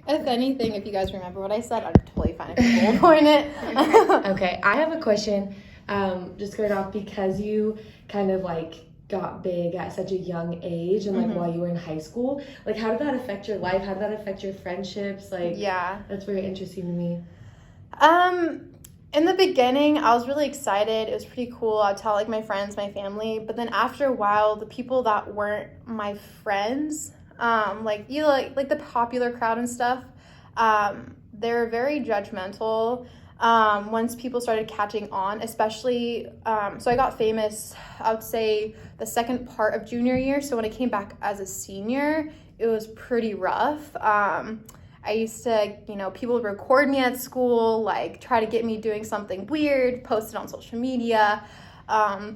If anything, if you guys remember what I said, I'm totally fine if you bullet point it. Okay, I have a question. Just going off because you kind of like got big at such a young age and like while you were in high school. Like, how did that affect your life? How did that affect your friendships? Like, Yeah. that's very interesting to me. In the beginning, I was really excited. It was pretty cool. I'd tell like my friends, my family. But then after a while, the people that weren't my friends, like you like the popular crowd and stuff, they're very judgmental. Once people started catching on, especially, so I got famous, I would say the second part of junior year. So when I came back as a senior, it was pretty rough. I used to, people would record me at school, like try to get me doing something weird, post it on social media.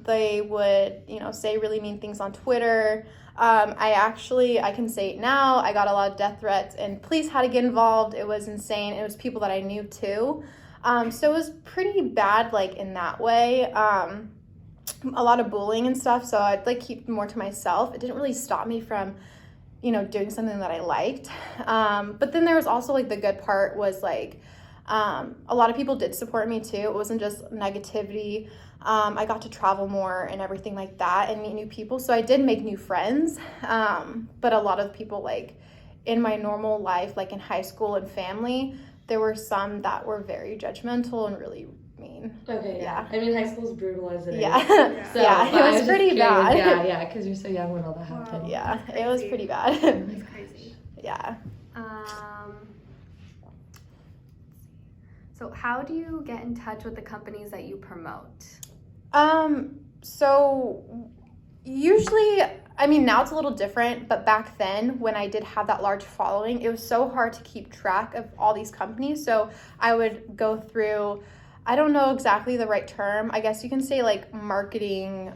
They would, say really mean things on Twitter. I can say it now, I got a lot of death threats and police had to get involved. It was insane. It was people that I knew too. So it was pretty bad, like in that way. A lot of bullying and stuff. So I'd like keep more to myself. It didn't really stop me from doing something that I liked. But then there was also like the good part was like, a lot of people did support me too. It wasn't just negativity. I got to travel more and everything like that and meet new people. So I did make new friends. But a lot of people like in my normal life, like in high school and family, there were some that were very judgmental and really mean. Okay, yeah. I mean, high school's brutal as it is. Yeah. So, it was pretty bad. Yeah, because you're so young when all that happened. Yeah, it was pretty bad. It's crazy. Yeah. So how do you get in touch with the companies that you promote? So usually, I mean, now it's a little different, but back then when I did have that large following, it was so hard to keep track of all these companies. So I would go through, I don't know exactly the right term. I guess you can say like marketing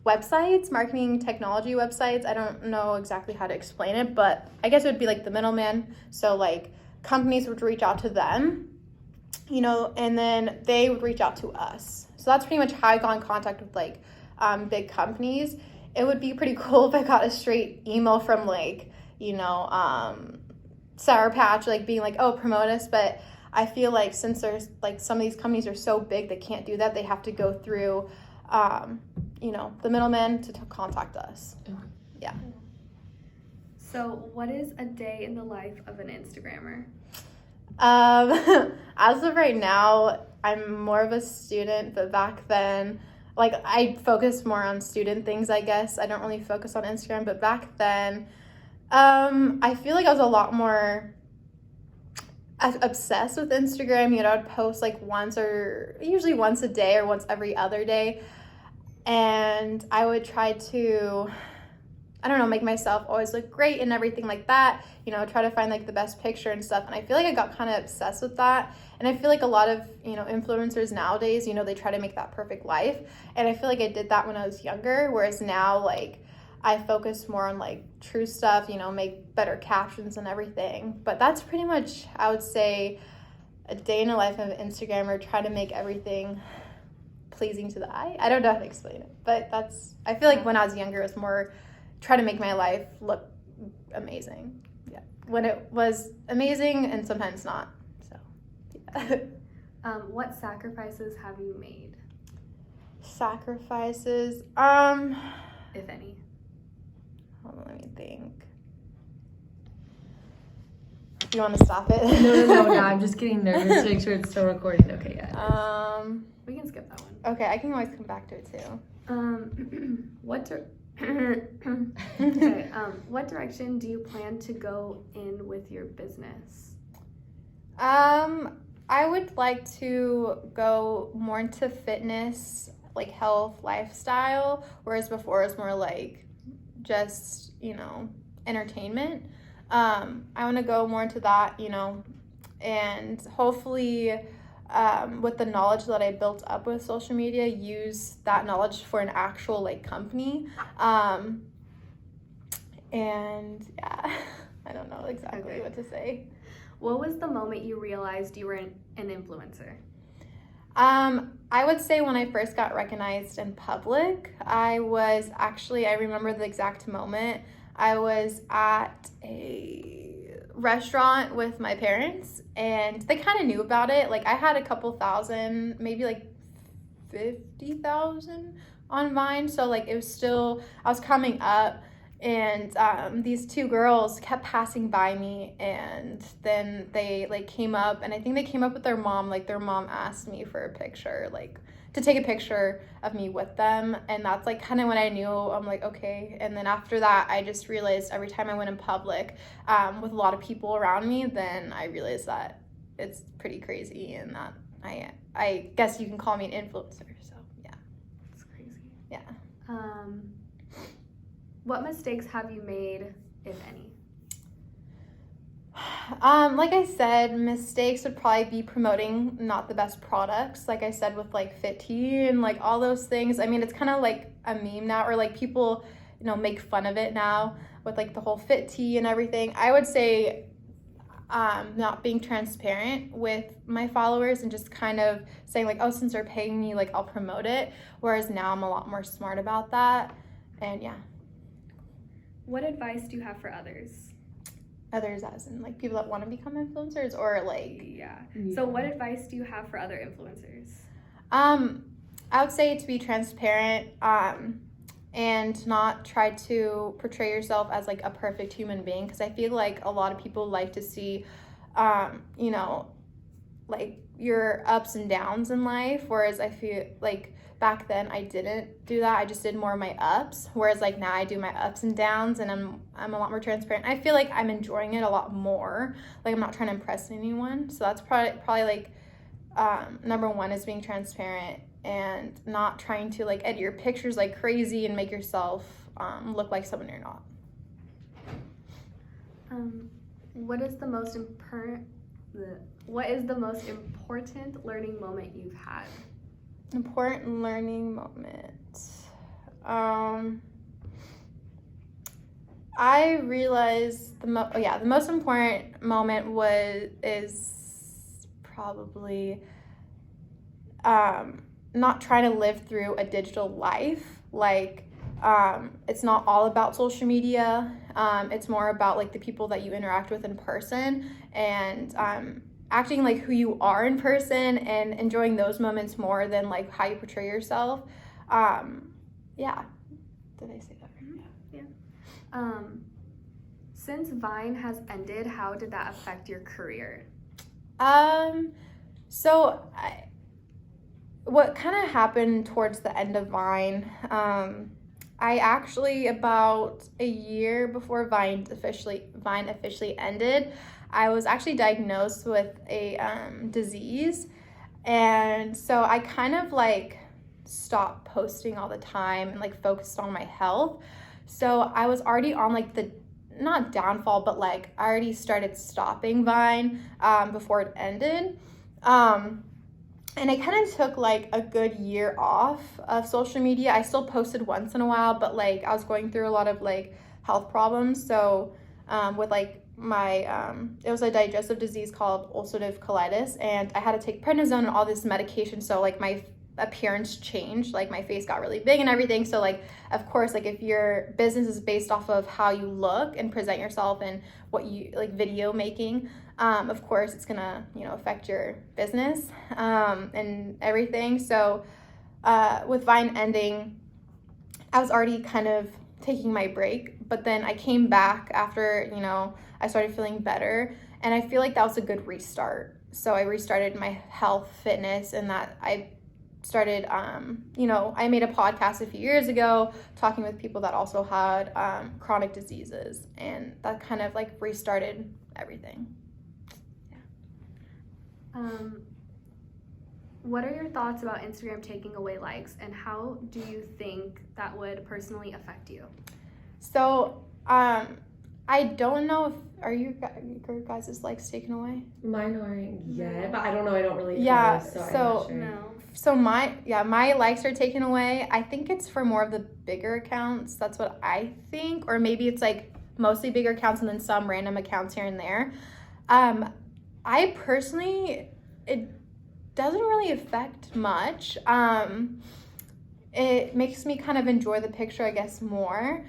websites, marketing technology websites. I don't know exactly how to explain it, but I guess it would be like the middleman. So like companies would reach out to them, and then they would reach out to us. So that's pretty much how I got in contact with like big companies. It would be pretty cool if I got a straight email from like, Sour Patch, like being like, oh, promote us. But I feel like since there's like some of these companies are so big, they can't do that. They have to go through, the middleman to contact us. Yeah. So what is a day in the life of an Instagrammer? As of right now, I'm more of a student, but back then, like I focused more on student things, I guess. I don't really focus on Instagram, but back then, I feel like I was a lot more obsessed with Instagram. I'd post like usually once a day or once every other day. And I would try to, make myself always look great and everything like that. Try to find like the best picture and stuff. And I feel like I got kind of obsessed with that. And I feel like a lot of, influencers nowadays, they try to make that perfect life. And I feel like I did that when I was younger. Whereas now, like, I focus more on like true stuff, make better captions and everything. But that's pretty much, I would say, a day in the life of an Instagrammer, try to make everything pleasing to the eye. I don't know how to explain it, but I feel like when I was younger, it was more try to make my life look amazing. Yeah. When it was amazing and sometimes not. So, yeah. What sacrifices have you made? Sacrifices? If any. Hold on, let me think. Do you want to stop it? No, I'm just getting nervous to make sure it's still recording. Okay, yeah. We can skip that one. Okay, I can always come back to it too. What direction do you plan to go in with your business? I would like to go more into fitness, like health, lifestyle, whereas before it was more like just, entertainment. I want to go more into that, and hopefully with the knowledge that I built up with social media, use that knowledge for an actual like company. And yeah, I don't know exactly what to say. What was the moment you realized you were an influencer? I would say when I first got recognized in public, I remember the exact moment. I was at a restaurant with my parents, and they kind of knew about it. Like, I had a couple thousand, maybe like 50,000 on Vine, so like it was still, I was coming up, and these two girls kept passing by me, and then they like came up, and I think they came up with their mom. Like, their mom asked me for a picture, like to take a picture of me with them, and that's like kind of when I knew, I'm like, okay. And then after that, I just realized every time I went in public with a lot of people around me, then I realized that it's pretty crazy, and that I guess you can call me an influencer. So yeah, It's crazy. yeah. What mistakes have you made, if any? Like I said, mistakes would probably be promoting not the best products. Like I said, with like Fit Tea and like all those things. I mean, it's kind of like a meme now, or like people, make fun of it now with like the whole Fit Tea and everything. I would say not being transparent with my followers and just kind of saying like, oh, since they're paying me, like I'll promote it. Whereas now I'm a lot more smart about that. And yeah. What advice do you have for others? Others as in like people that want to become influencers, or like Yeah. So what advice do you have for other influencers? I would say to be transparent and not try to portray yourself as like a perfect human being, because I feel like a lot of people like to see like your ups and downs in life, whereas I feel like back then I didn't do that. I just did more of my ups, whereas like now I do my ups and downs, and I'm a lot more transparent. I feel like I'm enjoying it a lot more. Like, I'm not trying to impress anyone. So that's probably like number one is being transparent and not trying to like edit your pictures like crazy and make yourself look like someone you're not. What is the most important learning moment you've had? Important learning moment. I realized the most important moment is probably not trying to live through a digital life. Like, it's not all about social media. It's more about like the people that you interact with in person, and acting like who you are in person and enjoying those moments more than like how you portray yourself. Yeah. Did I say that right? Yeah. Since Vine has ended, how did that affect your career? What kind of happened towards the end of Vine, I actually, about a year before Vine officially ended, I was actually diagnosed with a disease, and so I kind of like stopped posting all the time and like focused on my health. So I was already on like the, not downfall, but like I already started stopping Vine before it ended. And I kind of took like a good year off of social media. I still posted once in a while, but like I was going through a lot of like health problems. So with like my, it was a digestive disease called ulcerative colitis, and I had to take prednisone and all this medication. So like my appearance changed, like my face got really big and everything. So like, of course, like if your business is based off of how you look and present yourself and what you like video making, of course it's gonna affect your business and everything. So with Vine ending, I was already kind of taking my break, but then I came back after I started feeling better, and I feel like that was a good restart. So I restarted my health, fitness, and that I started, I made a podcast a few years ago talking with people that also had chronic diseases, and that kind of like restarted everything. Yeah. What are your thoughts about Instagram taking away likes, and how do you think that would personally affect you? So, I don't know if, are your guys' likes taken away? Mine aren't yet, but I don't know. I don't really Yeah, post, so I'm so- not sure. No. So my likes are taken away. I think it's for more of the bigger accounts. That's what I think. Or maybe it's like mostly bigger accounts and then some random accounts here and there. I personally, it doesn't really affect much. It makes me kind of enjoy the picture, I guess, more.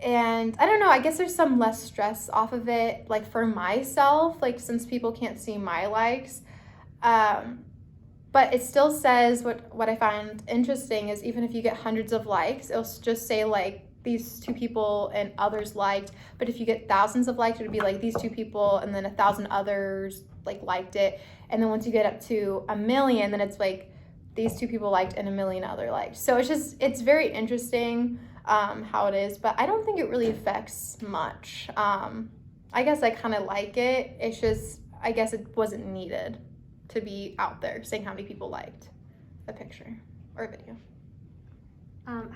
And I don't know, I guess there's some less stress off of it, like for myself, like since people can't see my likes. But it still says what I find interesting is even if you get hundreds of likes, it'll just say like these 2 people and others liked. But if you get thousands of likes, it would be like these 2 people and then 1,000 others like liked it. And then once you get up to 1 million, then it's like these 2 people liked and 1 million other liked. So it's very interesting how it is, but I don't think it really affects much. I guess I kind of like it. It's just, I guess it wasn't needed to be out there saying how many people liked a picture or a video.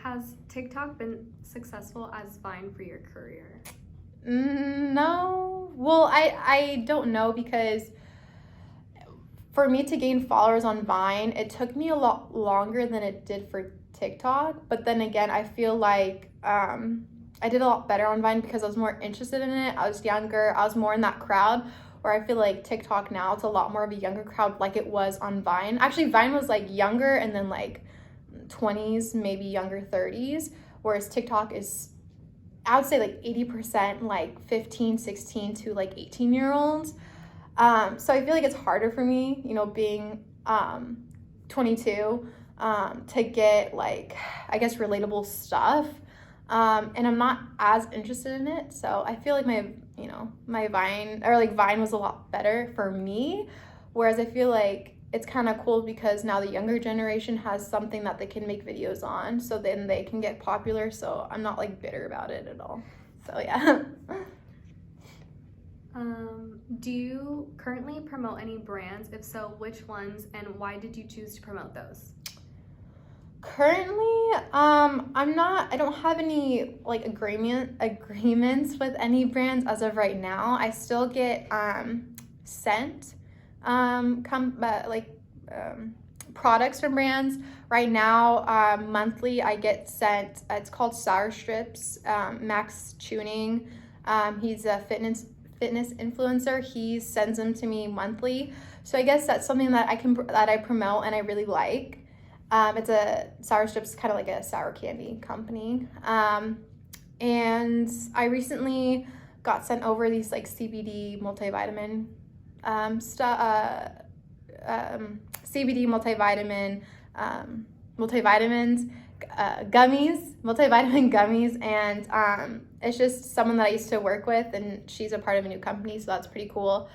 Has TikTok been successful as Vine for your career? No. Well, I don't know, because for me to gain followers on Vine, it took me a lot longer than it did for TikTok. But then again, I feel like I did a lot better on Vine because I was more interested in it. I was younger. I was more in that crowd, where I feel like TikTok now, it's a lot more of a younger crowd like it was on Vine. Actually, Vine was like younger and then like 20s, maybe younger 30s, whereas TikTok is, I would say like 80% like 15, 16 to like 18-year-olds. So I feel like it's harder for me, you know, being 22, to get like, I guess, relatable stuff. And I'm not as interested in it. So I feel like my Vine, or like Vine, was a lot better for me. Whereas I feel like it's kind of cool because now the younger generation has something that they can make videos on, so then they can get popular. So I'm not like bitter about it at all. So yeah. Do you currently promote any brands? If so, which ones, and why did you choose to promote those? Currently, I don't have any like agreements with any brands as of right now. I still get sent products from brands. Right now, monthly I get sent, it's called Sour Strips, Max Tuning. He's a fitness influencer. He sends them to me monthly. So I guess that's something that I promote and I really like. It's a Sour Strips, kind of like a sour candy company. And I recently got sent over these like CBD multivitamin CBD multivitamin multivitamins, multivitamin gummies, and it's just someone that I used to work with, and she's a part of a new company, so that's pretty cool.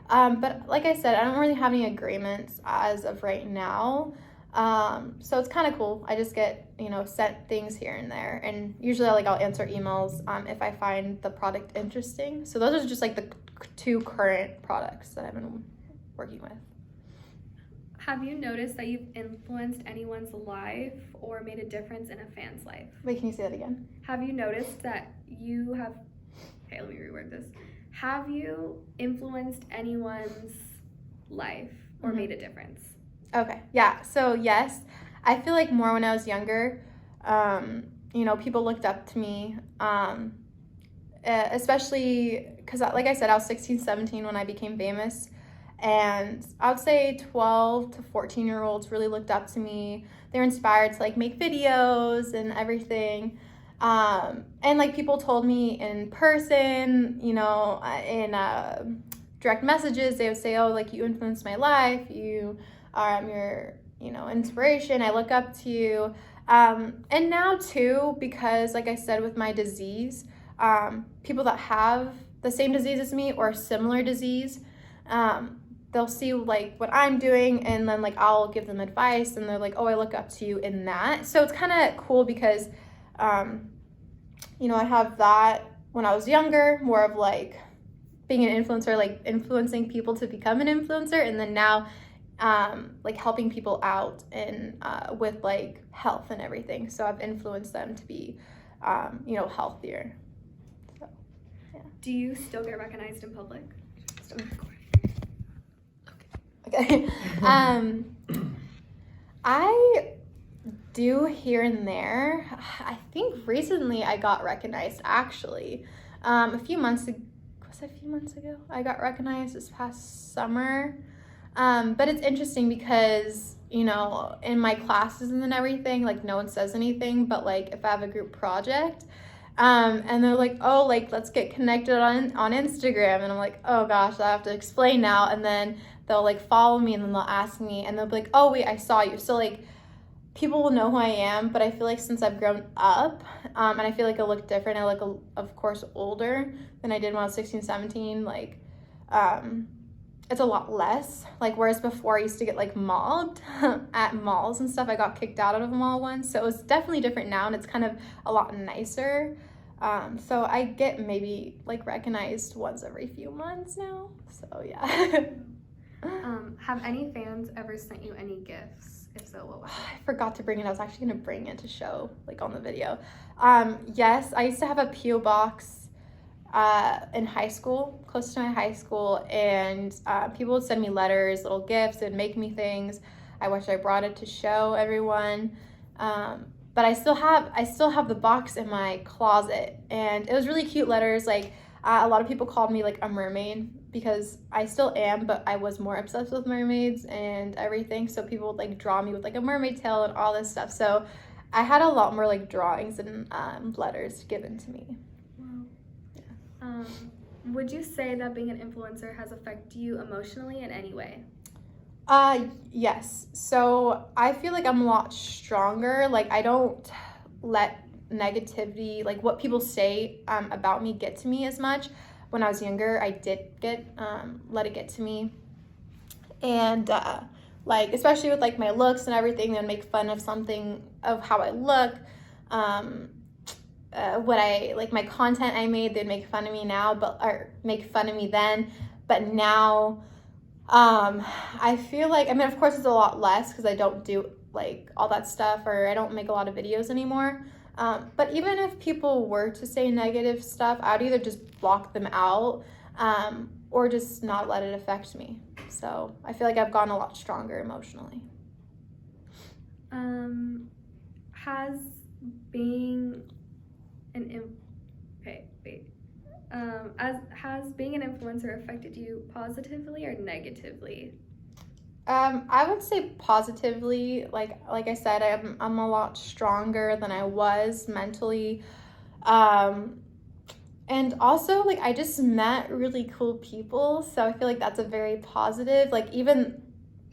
But like I said, I don't really have any agreements as of right now. So it's kind of cool. I just get, sent things here and there, and usually I'll answer emails if I find the product interesting. So those are just like the 2 current products that I've been working with. Have you noticed that you've influenced anyone's life or made a difference in a fan's life? Wait, can you say that again? Have you noticed that you have, okay, let me reword this. Have you influenced anyone's life or made a difference? Okay, yeah, so yes, I feel like more when I was younger, people looked up to me, especially because, like I said, I was 16, 17 when I became famous, and I would say 12 to 14-year-olds really looked up to me. They were inspired to, like, make videos and everything, and, like, people told me in person, in direct messages, they would say, oh, like, you influenced my life, you your inspiration, I look up to you. And now too, because like I said, with my disease, people that have the same disease as me or similar disease, they'll see like what I'm doing, and then like I'll give them advice, and they're like, oh, I look up to you in that. So it's kind of cool because I have that when I was younger, more of like being an influencer, like influencing people to become an influencer, and then now like helping people out and with like health and everything. So I've influenced them to be healthier. So, yeah. Do you still get recognized in public? Okay. I do here and there. I think recently I got recognized, actually. A few months ago I got recognized this past summer. But it's interesting because, in my classes and everything, like no one says anything, but like if I have a group project, And they're like, oh, like, let's get connected on Instagram. And I'm like, oh gosh, I have to explain now. And then they'll like follow me and then they'll ask me and they'll be like, oh wait, I saw you. So like people will know who I am, but I feel like since I've grown up, and I feel like I look different, I look, of course, older than I did when I was 16, 17, like, it's a lot less. Like, whereas before I used to get, like, mobbed at malls and stuff, I got kicked out of a mall once, so it was definitely different now, and it's kind of a lot nicer. So I get maybe, like, recognized once every few months now, so yeah. Have any fans ever sent you any gifts? If so, what was it? I forgot to bring it. I was actually going to bring it to show, like, on the video. Yes, I used to have a P.O. box in high school, close to my high school, and people would send me letters, little gifts, they'd make me things. I wish I brought it to show everyone. But I still have the box in my closet, and it was really cute letters. Like, a lot of people called me, like, a mermaid, because I still am, but I was more obsessed with mermaids and everything. So people would like draw me with like a mermaid tail and all this stuff. So I had a lot more like drawings and letters given to me. Wow. Yeah. Would you say that being an influencer has affected you emotionally in any way? Yes. So I feel like I'm a lot stronger. Like, I don't let negativity, like what people say about me, get to me as much. When I was younger, I did let it get to me. And like, especially with like my looks and everything, they'd make fun of something, of how I look. What I, like my content I made, they'd make fun of me now, or make fun of me then. But now, I feel like, I mean, of course it's a lot less because I don't do like all that stuff, or I don't make a lot of videos anymore. But even if people were to say negative stuff, I would either just block them out, or just not let it affect me. So I feel like I've gotten a lot stronger emotionally. Has being has being an influencer affected you positively or negatively? I would say positively. Like I said, I'm a lot stronger than I was mentally. And also, like, I just met really cool people, so I feel like that's a very positive. Like, even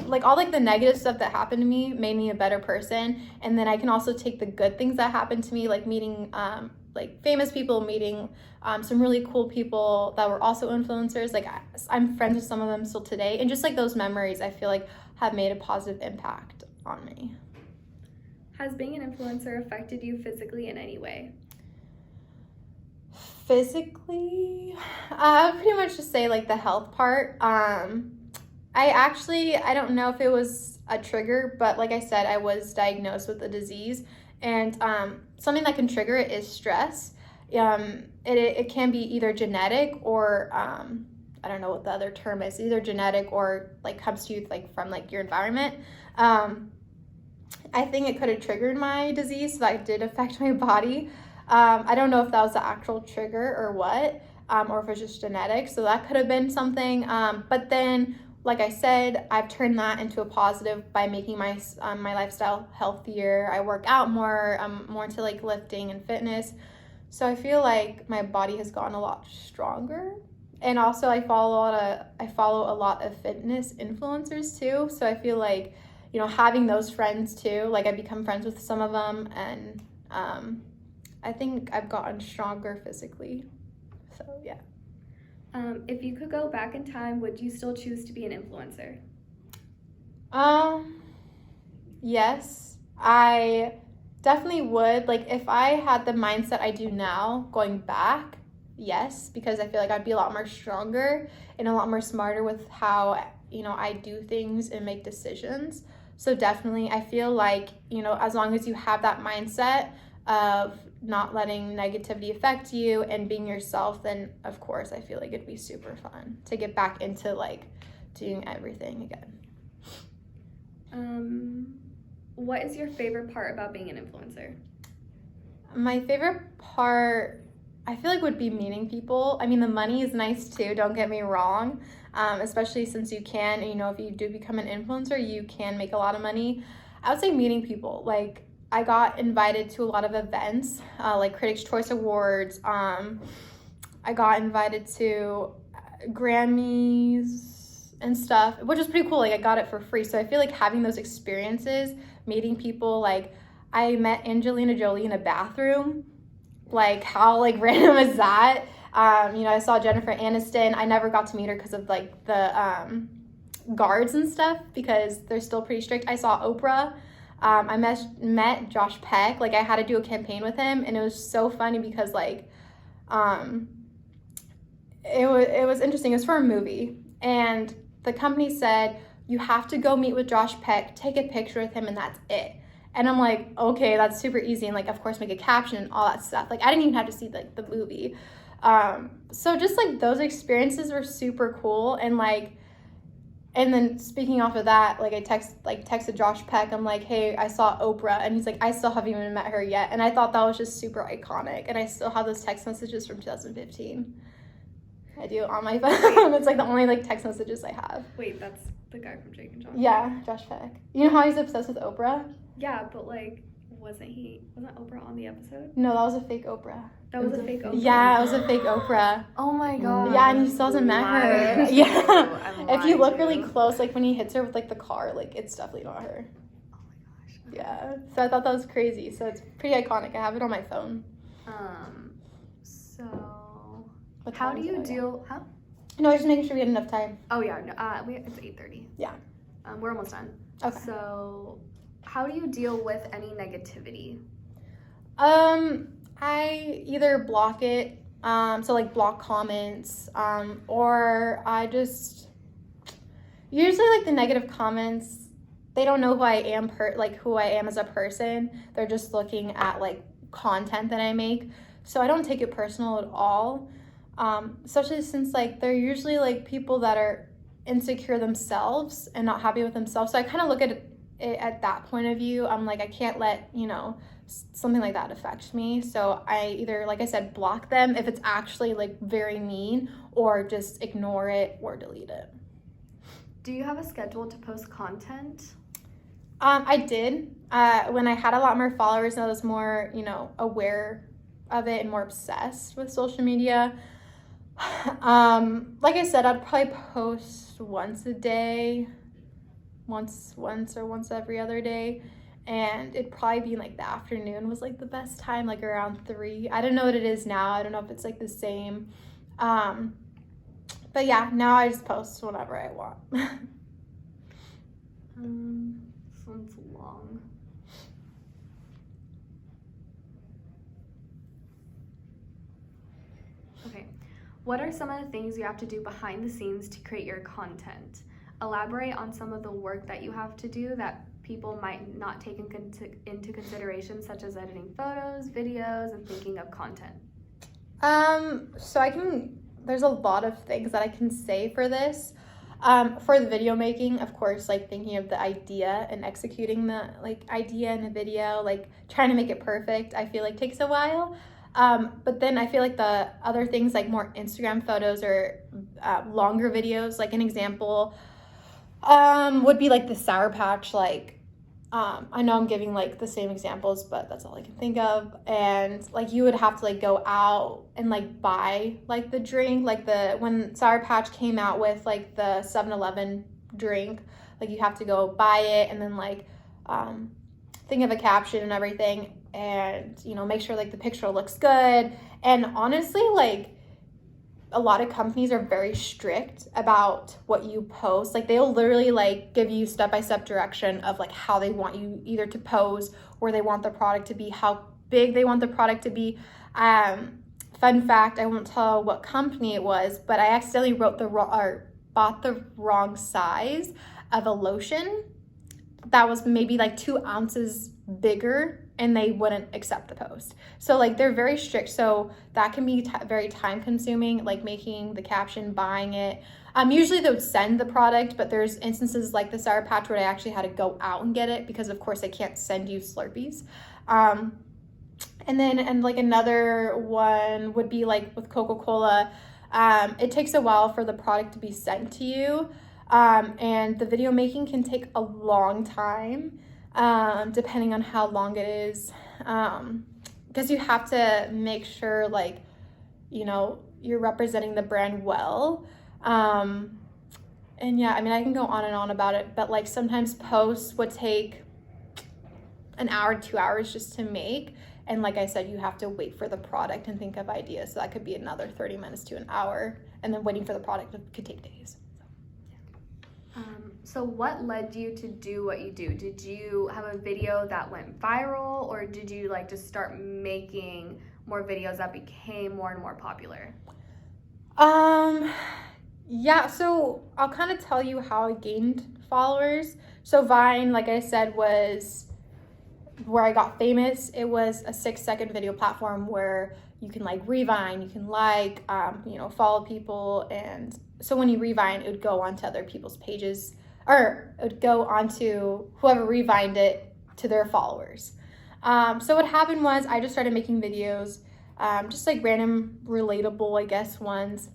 like all like the negative stuff that happened to me made me a better person, and then I can also take the good things that happened to me, like meeting like famous people, meeting some really cool people that were also influencers. Like, I'm friends with some of them still today, and just like those memories, I feel like have made a positive impact on me. Has being an influencer affected you physically in any way? Physically, I would pretty much just say like the health part. I don't know if it was a trigger, but like I said, I was diagnosed with a disease, and something that can trigger it is stress. It can be either genetic or I don't know what the other term is, either genetic or like comes to you like from like your environment. I think it could have triggered my disease, so that did affect my body. I don't know if that was the actual trigger or what, or if it's just genetic, so that could have been something. But then, like I said, I've turned that into a positive by making my lifestyle healthier. I work out more. I'm more into like lifting and fitness. So I feel like my body has gotten a lot stronger. And also I follow a lot of fitness influencers too. So I feel like, you know, having those friends too, like I become friends with some of them, and I think I've gotten stronger physically. So yeah. If you could go back in time, would you still choose to be an influencer? Yes, I definitely would. Like, if I had the mindset I do now going back, yes, because I feel like I'd be a lot more stronger and a lot more smarter with how, you know, I do things and make decisions. So definitely, I feel like, you know, as long as you have that mindset of not letting negativity affect you and being yourself, then of course I feel like it'd be super fun to get back into like doing everything again. What is your favorite part about being an influencer? My favorite part, I feel like, would be meeting people. I mean, the money is nice too, don't get me wrong, especially since you can, you know, if you do become an influencer, you can make a lot of money. I would say meeting people. Like, I got invited to a lot of events, like Critics' Choice Awards. I got invited to Grammys and stuff, which was pretty cool. Like, I got it for free. So I feel like having those experiences, meeting people, like, I met Angelina Jolie in a bathroom. Like, how, like, random is that? I saw Jennifer Aniston. I never got to meet her because of, like, the guards and stuff, because they're still pretty strict. I saw Oprah. I met Josh Peck. Like, I had to do a campaign with him, and it was so funny because, like, it was interesting. It was for a movie, and the company said, you have to go meet with Josh Peck, take a picture with him, and that's it. And I'm like, okay, that's super easy. And, like, of course, make a caption and all that stuff. Like, I didn't even have to see, like, the movie. So just, like, those experiences were super cool. And, like, and then speaking off of that, like, I texted Josh Peck. I'm like, hey, I saw Oprah. And he's like, I still haven't even met her yet. And I thought that was just super iconic. And I still have those text messages from 2015. I do, on my phone. It's, like, the only, like, text messages I have. Wait, that's the guy from Jake and John? Yeah, Josh Peck. You know how he's obsessed with Oprah? Yeah, but, like, wasn't Oprah on the episode? No, that was a fake Oprah. That was a fake Oprah? Yeah, it was a fake Oprah. Oh my god. Yeah, and he still hasn't met her. Lied. Yeah. I'm If you lying look to really you. close, like when he hits her with like the car, like it's definitely not her. Oh my gosh. Yeah. So I thought that was crazy. So it's pretty iconic. I have it on my phone. So What how time do is you it? deal? Huh? No, I was just making sure we had enough time. Oh yeah, no, it's 8:30. Yeah. We're almost done. Okay. So, how do you deal with any negativity? I either block it, so like block comments, or I just usually like the negative comments. They don't know who I am who I am as a person. They're just looking at like content that I make. So I don't take it personal at all. Especially since like they're usually like people that are insecure themselves and not happy with themselves. So I kind of look at it at that point of view. I'm like, I can't let, something like that affect me. So I either, like I said, block them if it's actually like very mean, or just ignore it or delete it. Do you have a schedule to post content? I did. When I had a lot more followers and I was more, aware of it and more obsessed with social media. Like I said, I'd probably post once a day, once or once every other day. And it'd probably be like the afternoon was like the best time, like around 3. I don't know what it is now. I don't know if it's like the same. But yeah, now I just post whenever I want. Sounds long. Okay. What are some of the things you have to do behind the scenes to create your content? Elaborate on some of the work that you have to do that people might not take into consideration, such as editing photos, videos, and thinking of content. There's a lot of things that I can say for this. For the video making, of course, like thinking of the idea and executing the idea in a video, like trying to make it perfect, I feel like takes a while. But then I feel like the other things, like more Instagram photos or longer videos, like an example would be like the Sour Patch. I know I'm giving like the same examples, but that's all I can think of. And like you would have to like go out and like buy like the drink, like when Sour Patch came out with like the 7-Eleven drink, like you have to go buy it and then like think of a caption and everything, and make sure like the picture looks good. And honestly, like a lot of companies are very strict about what you post. Like they'll literally like give you step-by-step direction of like how they want you either to pose, where they want the product to be, how big they want the product to be. Fun fact, I won't tell what company it was, but I accidentally bought the wrong size of a lotion that was maybe like 2 ounces bigger, and they wouldn't accept the post. So like they're very strict. So that can be very time consuming, like making the caption, buying it. Usually they would send the product, but there's instances like the Sour Patch where I actually had to go out and get it because of course they can't send you Slurpees. And like another one would be like with Coca-Cola. It takes a while for the product to be sent to you. And the video making can take a long time. depending on how long it is. Because you have to make sure, like, you know, you're representing the brand well. And yeah, I mean, I can go on and on about it, but like sometimes posts would take an hour, 2 hours just to make. And like I said, you have to wait for the product and think of ideas. So that could be another 30 minutes to an hour. And then waiting for the product could take days. So what led you to do what you do? Did you have a video that went viral, or did you like just start making more videos that became more and more popular? Yeah, so I'll kind of tell you how I gained followers. So Vine, like I said, was where I got famous. It was a 6-second video platform where you can like revine, you can like, follow people. And so when you revine, it would go onto other people's pages, or it would go onto whoever revined it to their followers. So what happened was I just started making videos, just like random relatable, I guess, ones.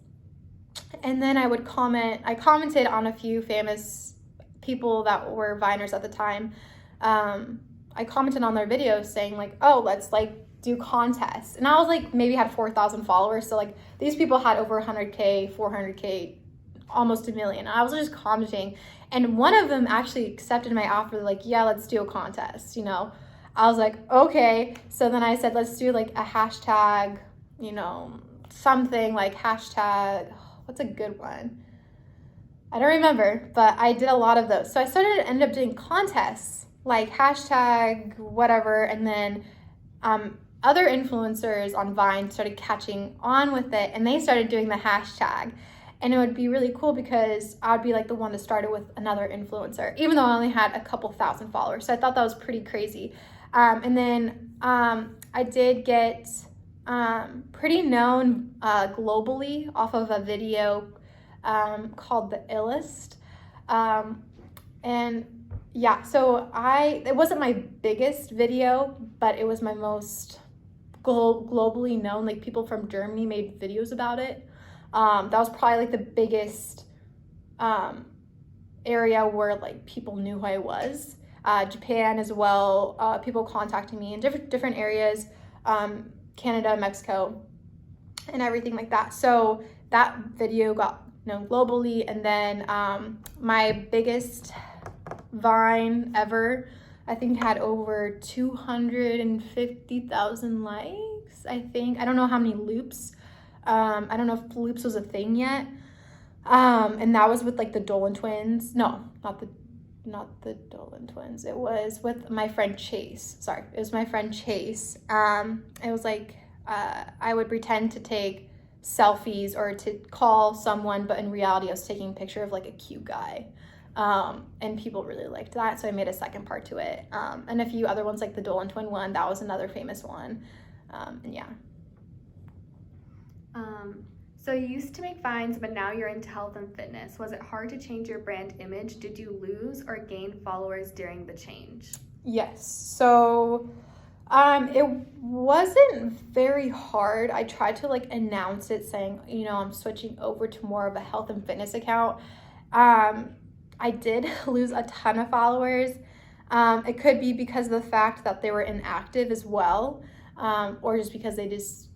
And then I commented on a few famous people that were Viners at the time. I commented on their videos saying like, oh, let's like do contests. And I was like, maybe had 4,000 followers. So like these people had over 100K, 400K, almost 1 million. I was just commenting. And one of them actually accepted my offer, like, yeah, let's do a contest, you know. I was like, okay. So then I said, let's do like a hashtag, you know, something like hashtag, what's a good one? I don't remember, but I did a lot of those. So I ended up doing contests like hashtag whatever, and then other influencers on Vine started catching on with it, and they started doing the hashtag. And it would be really cool because I would be like the one to start it with another influencer, even though I only had a couple thousand followers. So I thought that was pretty crazy. And then I did get pretty known globally off of a video called The Illest. And yeah, so it wasn't my biggest video, but it was my most globally known. Like people from Germany made videos about it. That was probably like the biggest area where like people knew who I was. Japan as well, people contacting me in different areas, Canada, Mexico, and everything like that. So that video got known globally. And then my biggest Vine ever, I think, had over 250,000 likes, I think. I don't know how many loops. I don't know if loops was a thing yet. And that was with like the Dolan twins. No, not the Dolan twins. It was with my friend Chase. Sorry, it was my friend Chase. It was like I would pretend to take selfies or to call someone, but in reality I was taking a picture of like a cute guy. And people really liked that, so I made a second part to it. And a few other ones like the Dolan twin one, that was another famous one. And yeah. So you used to make Vines, but now you're into health and fitness. Was it hard to change your brand image? Did you lose or gain followers during the change? Yes. So it wasn't very hard. I tried to like announce it saying, you know, I'm switching over to more of a health and fitness account. I did lose a ton of followers. It could be because of the fact that they were inactive as well, or just because they just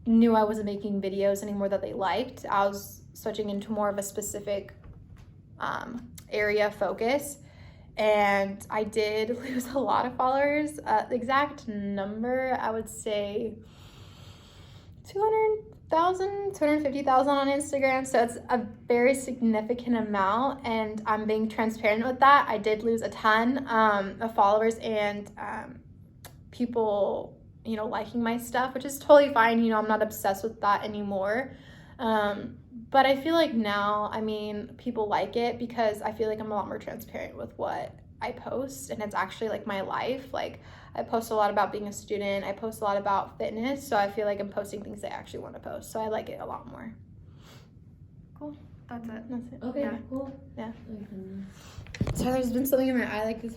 knew I wasn't making videos anymore that they liked. I was switching into more of a specific area focus, and I did lose a lot of followers. The exact number, I would say 200,000, 250,000 on Instagram. So it's a very significant amount, and I'm being transparent with that. I did lose a ton of followers and people, you know, liking my stuff, which is totally fine. You know, I'm not obsessed with that anymore. But I feel like now, I mean, people like it because I feel like I'm a lot more transparent with what I post, and it's actually like my life. Like I post a lot about being a student. I post a lot about fitness. So I feel like I'm posting things I actually want to post. So I like it a lot more. Cool. That's it. That's it. Okay, Yeah. cool. Yeah. So there's been something in my eye like this.